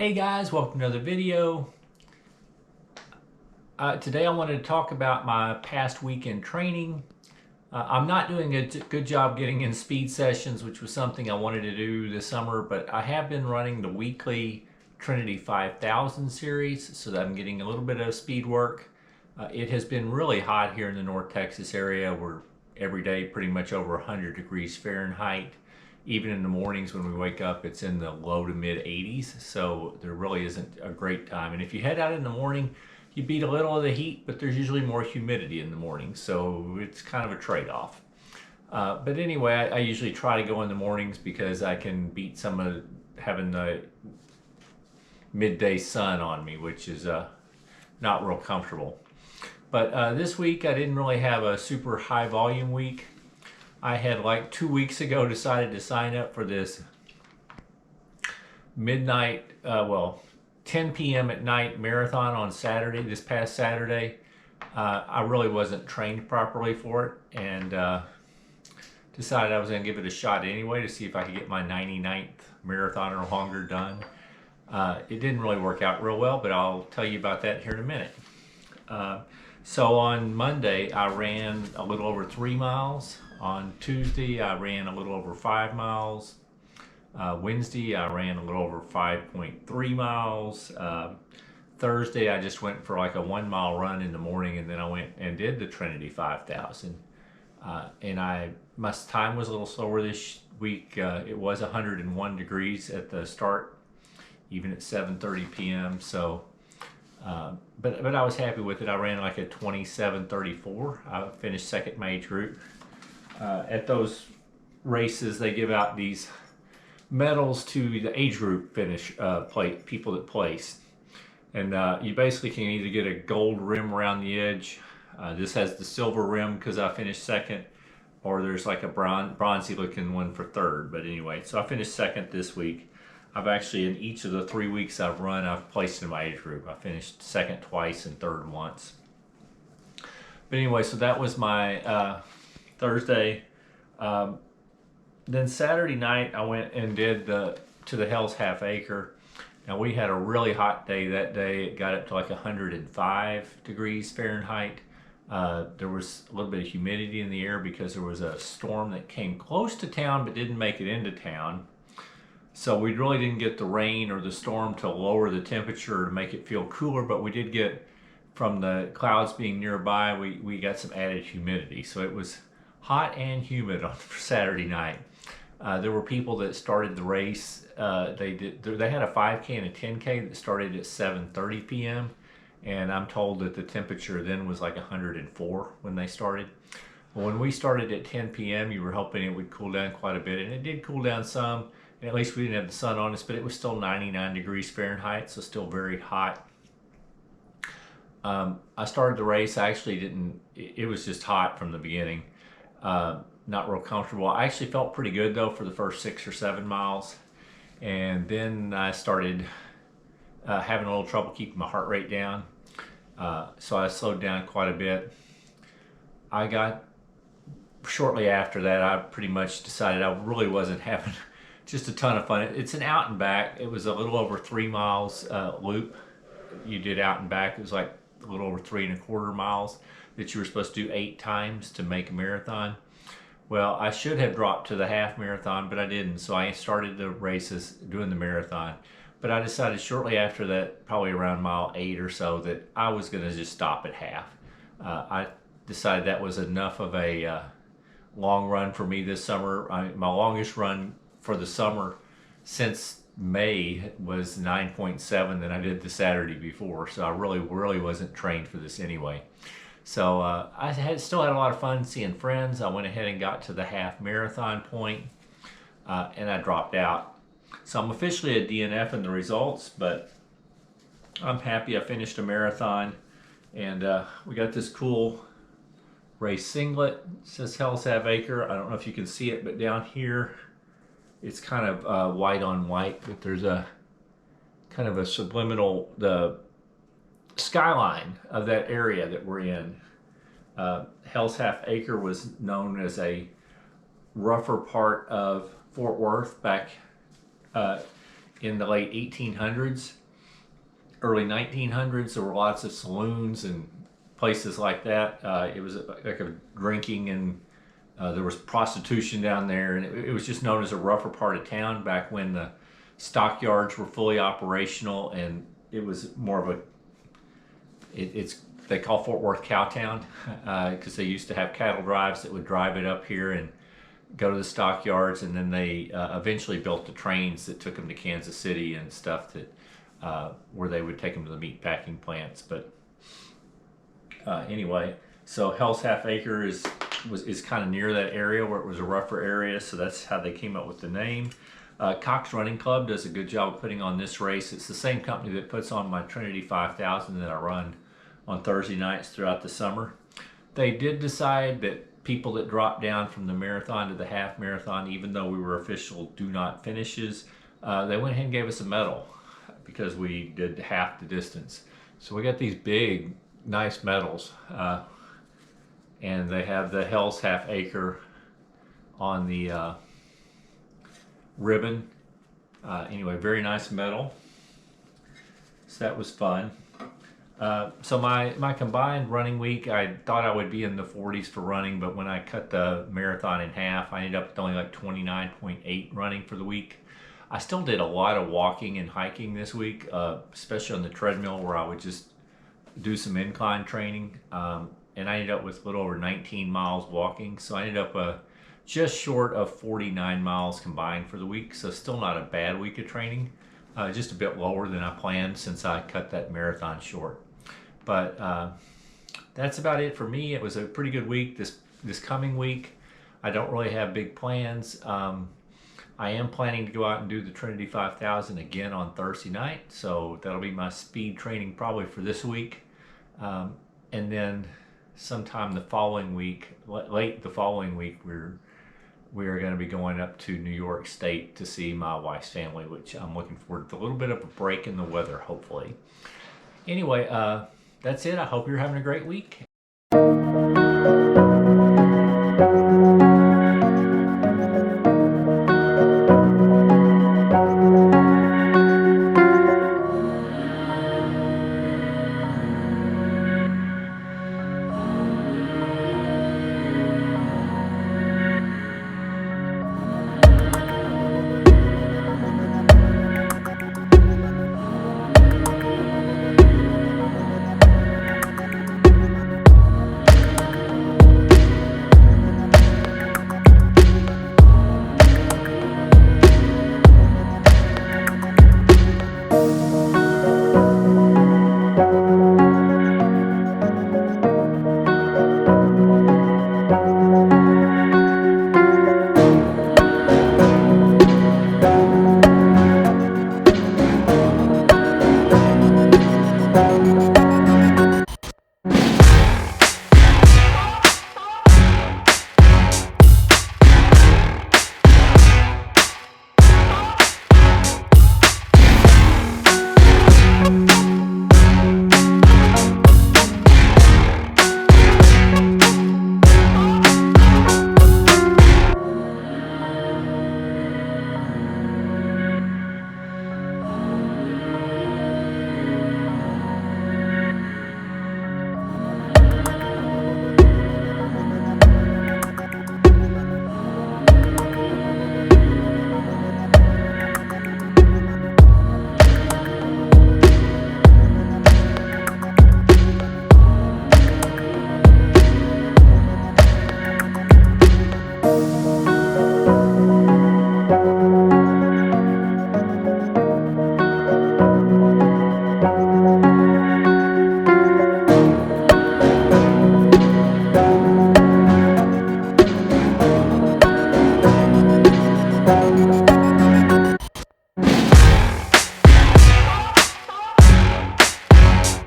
Hey guys, welcome to another video. Today I wanted to talk about my past weekend training. I'm not doing a good job getting in speed sessions, which was something I wanted to do this summer, but I have been running the weekly Trinity 5000 series, so that I'm getting a little bit of speed work. It has been really hot here in the North Texas area. We're every day pretty much over 100 degrees Fahrenheit. Even in the mornings when we wake up, it's in the low to mid 80s, so there really isn't a great time. And if you head out in the morning, you beat a little of the heat, but there's usually more humidity in the morning, so it's kind of a trade-off. But anyway, I usually try to go in the mornings because I can beat some of having the midday sun on me, which is not real comfortable. But this week I didn't really have a super high volume week. I had like 2 weeks ago decided to sign up for this midnight, 10 p.m. at night marathon on Saturday, this past Saturday. I really wasn't trained properly for it and decided I was going to give it a shot anyway to see if I could get my 99th marathon or longer done. It didn't really work out real well, but I'll tell you about that here in a minute. So on Monday, I ran a little over 3 miles. On Tuesday, I ran a little over 5 miles. Wednesday, I ran a little over 5.3 miles. Thursday, I just went for like a 1 mile run in the morning, and then I went and did the Trinity 5000. My time was a little slower this week. It was 101 degrees at the start, even at 7:30 p.m. So, but I was happy with it. I ran like a 27:34. I finished second in my age group. At those races, they give out these medals to the age group people that placed, and you basically can either get a gold rim around the edge. This has the silver rim because I finished second, or there's like a bronzy looking one for third. But anyway, so I finished second this week. I've actually, in each of the 3 weeks I've run, I've placed in my age group. I finished second twice and third once. But anyway, so that was my Thursday. Then Saturday night I went and did to the Hell's Half Acre. Now we had a really hot day that day. It got up to like 105 degrees Fahrenheit. There was a little bit of humidity in the air because there was a storm that came close to town but didn't make it into town. So we really didn't get the rain or the storm to lower the temperature to make it feel cooler, but we did get, from the clouds being nearby, we got some added humidity. So it was hot and humid on Saturday night. There were people that started the race. They had a 5K and a 10K that started at 7:30 p.m. and I'm told that the temperature then was like 104 when they started. When we started at 10 p.m., you were hoping it would cool down quite a bit, and it did cool down some. And at least we didn't have the sun on us, but it was still 99 degrees Fahrenheit, so still very hot. I started the race. I actually didn't. It was just hot from the beginning. Not real comfortable. I actually felt pretty good though for the first 6 or 7 miles, and then I started having a little trouble keeping my heart rate down. So I slowed down quite a bit. Shortly after that, I pretty much decided I really wasn't having just a ton of fun. It's an out and back. It was a little over 3 miles loop. You did out and back. It was like a little over 3.25 miles that you were supposed to do 8 times to make a marathon. Well, I should have dropped to the half marathon, but I didn't. So I started the races doing the marathon. But I decided shortly after that, probably around mile 8 or so, that I was going to just stop at half. I decided that was enough of a long run for me this summer. My longest run for the summer since May was 9.7 that I did the Saturday before. So I really wasn't trained for this anyway. So I still had a lot of fun seeing friends. I went ahead and got to the half marathon point, and I dropped out. So I'm officially a DNF in the results, but I'm happy I finished a marathon. And we got this cool race singlet. It says Hell's Half Acre. I don't know if you can see it, but down here it's kind of white on white, but there's a kind of a subliminal, the skyline of that area that we're in. Hell's Half Acre was known as a rougher part of Fort Worth back in the late 1800s, early 1900s. There were lots of saloons and places like that. It was like a drinking, and there was prostitution down there, and it was just known as a rougher part of town back when the stockyards were fully operational, and it was more of a it's they call Fort Worth Cowtown because they used to have cattle drives that would drive it up here and go to the stockyards, and then they eventually built the trains that took them to Kansas City and stuff that where they would take them to the meat packing plants. But anyway, so Hell's Half Acre is kind of near that area where it was a rougher area, so that's how they came up with the name. Cox Running Club does a good job of putting on this race. It's the same company that puts on my Trinity 5000 that I run on Thursday nights throughout the summer. They did decide that people that drop down from the marathon to the half marathon, even though we were official do not finishes, they went ahead and gave us a medal because we did half the distance. So we got these big, nice medals, and they have the Hell's Half Acre on the ribbon. Anyway, very nice medal. So that was fun. So my combined running week, I thought I would be in the 40s for running, but when I cut the marathon in half, I ended up with only like 29.8 running for the week. I still did a lot of walking and hiking this week, especially on the treadmill where I would just do some incline training. And I ended up with a little over 19 miles walking. So I ended up just short of 49 miles combined for the week. So still not a bad week of training. Just a bit lower than I planned since I cut that marathon short. But that's about it for me. It was a pretty good week. This coming week, I don't really have big plans. I am planning to go out and do the Trinity 5000 again on Thursday night. So that'll be my speed training probably for this week. And then sometime the following week, late the following week, we are going to be going up to New York State to see my wife's family, which I'm looking forward to a little bit of a break in the weather, hopefully. Anyway, that's it. I hope you're having a great week.